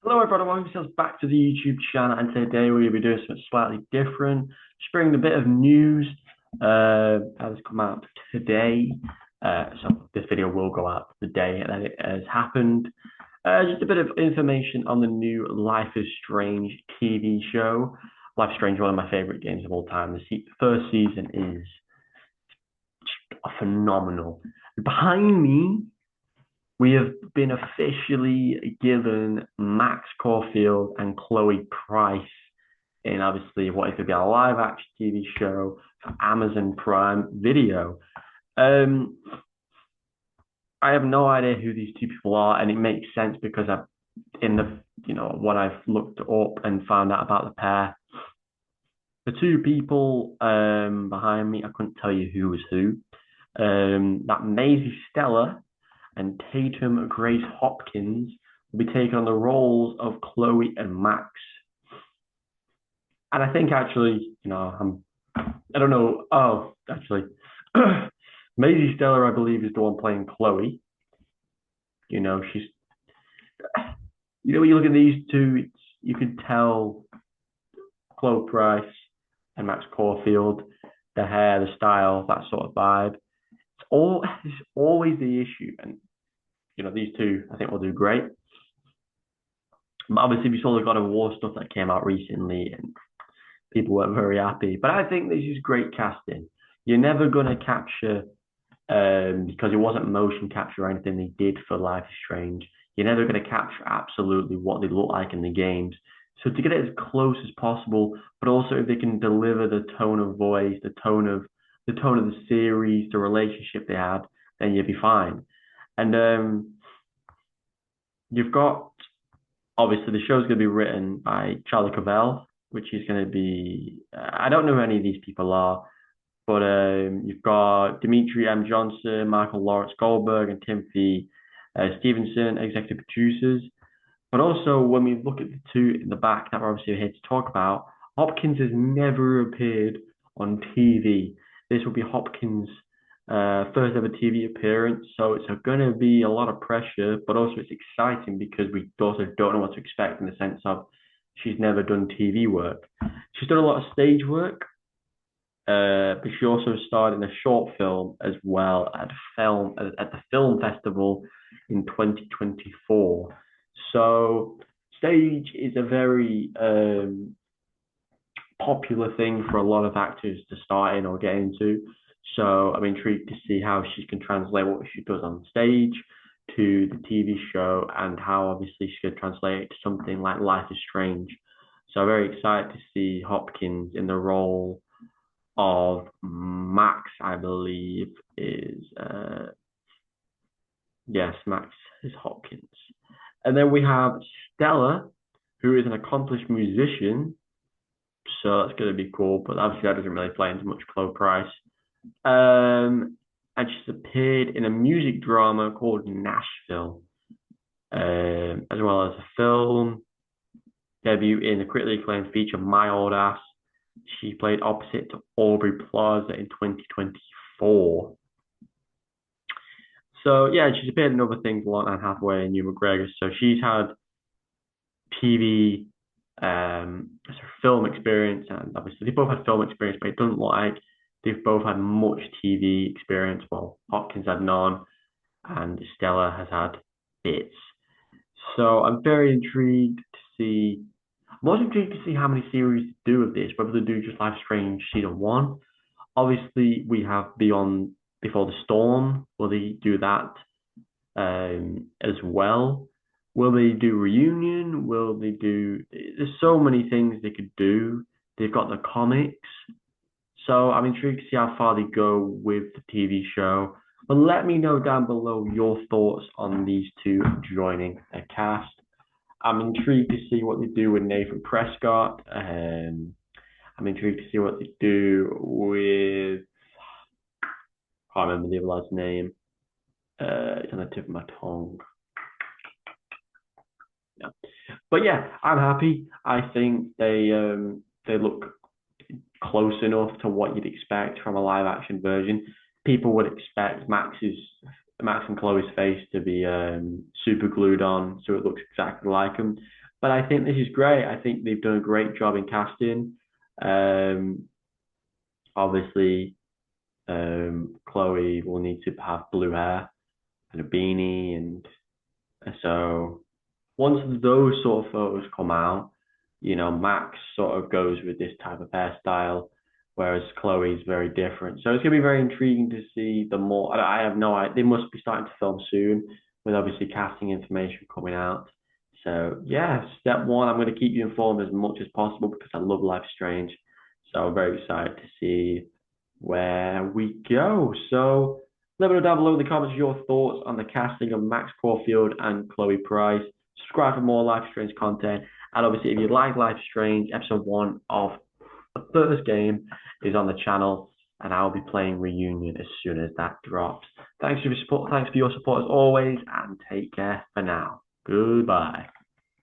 Hello everyone, welcome yourselves back to the YouTube channel, and today we're going to be doing something slightly different. Just bringing a bit of news that has come out today. So this video will go out the day that it has happened. Just a bit of information on the new Life is Strange TV show. Life is Strange, one of my favorite games of all time. The first season is phenomenal. Behind me, we have been officially given Max Caulfield and Chloe Price in obviously what is going to be a live action TV show for Amazon Prime Video. Um, I have no idea who these two people are, and it makes sense because I've in the what I've looked up and found out about the pair. The two people behind me, I couldn't tell you who was who. That Maisy Stella and Tatum Grace Hopkins will be taking on the roles of Chloe and Max. And I think actually, I don't know. Oh, actually, Maisy Stella, I believe, is the one playing Chloe. She's, when you look at these two, you could tell Chloe Price and Max Caulfield, the hair, the style, that sort of vibe. It's always the issue, and these two I think will do great. But obviously, we saw the God of War stuff that came out recently, and people weren't very happy. But I think this is great casting. You're never gonna capture because it wasn't motion capture or anything they did for Life is Strange. You're never gonna capture absolutely what they look like in the games. So to get it as close as possible, but also if they can deliver the tone of voice, the series, the relationship they had, then you'll be fine. And you've got obviously the show's going to be written by Charlie Cavell, which is going to be I don't know who any of these people are, but you've got Dimitri M. Johnson, Michael Lawrence Goldberg, and Timothy Stevenson, executive producers. But also, when we look at the two in the back that we're obviously here to talk about, Hopkins has never appeared on TV. This will be Hopkins' first ever TV appearance, so it's going to be a lot of pressure, but also it's exciting because we also don't know what to expect in the sense of she's never done TV work. She's done a lot of stage work, but she also starred in a short film as well at the film festival in 2024. So stage is a very popular thing for a lot of actors to start in or get into. So I'm intrigued to see how she can translate what she does on stage to the TV show and how obviously she could translate it to something like Life is Strange. So I'm very excited to see Hopkins in the role of Max, I believe is yes, Max is Hopkins. And then we have Stella, who is an accomplished musician. So that's going to be cool, but obviously that doesn't really play into much Chloe Price. And she's appeared in a music drama called Nashville, as well as a film debut in the critically acclaimed feature My Old Ass. She played opposite to Aubrey Plaza in 2024. So yeah, she's appeared in other things, like Anne Hathaway and Hugh McGregor. So she's had TV, as her film experience, and obviously they both had film experience, but it doesn't look like they've both had much TV experience. Well, Hopkins had none, and Stella has had bits. So I'm very intrigued to see. I'm also intrigued to see how many series they do of this, whether they do just Life is Strange season one. Obviously, we have Beyond Before the Storm. Will they do that as well? Will they do reunion? Will they do? There's so many things they could do. They've got the comics, so I'm intrigued to see how far they go with the TV show. But let me know down below your thoughts on these two joining a cast. I'm intrigued to see what they do with Nathan Prescott. I'm intrigued to see what they do with. I can't remember the other lad's name. It's on the tip of my tongue. Yeah. But yeah, I'm happy. I think they look close enough to what you'd expect from a live action version. People would expect Max and Chloe's face to be super glued on, so it looks exactly like them. But I think this is great. I think they've done a great job in casting. Um, obviously, Chloe will need to have blue hair and a beanie, and so once those sort of photos come out, Max sort of goes with this type of hairstyle, whereas Chloe's very different. So it's gonna be very intriguing to see the more. I have no idea. They must be starting to film soon, with obviously casting information coming out. So yeah, step one, I'm gonna keep you informed as much as possible because I love Life is Strange. So I'm very excited to see where we go. So let me know down below in the comments your thoughts on the casting of Max Caulfield and Chloe Price. Subscribe for more Life is Strange content. And obviously, if you like Life is Strange, episode one of the first game is on the channel, and I'll be playing Reunion as soon as that drops. Thanks for your support. Thanks for your support as always, and take care for now. Goodbye.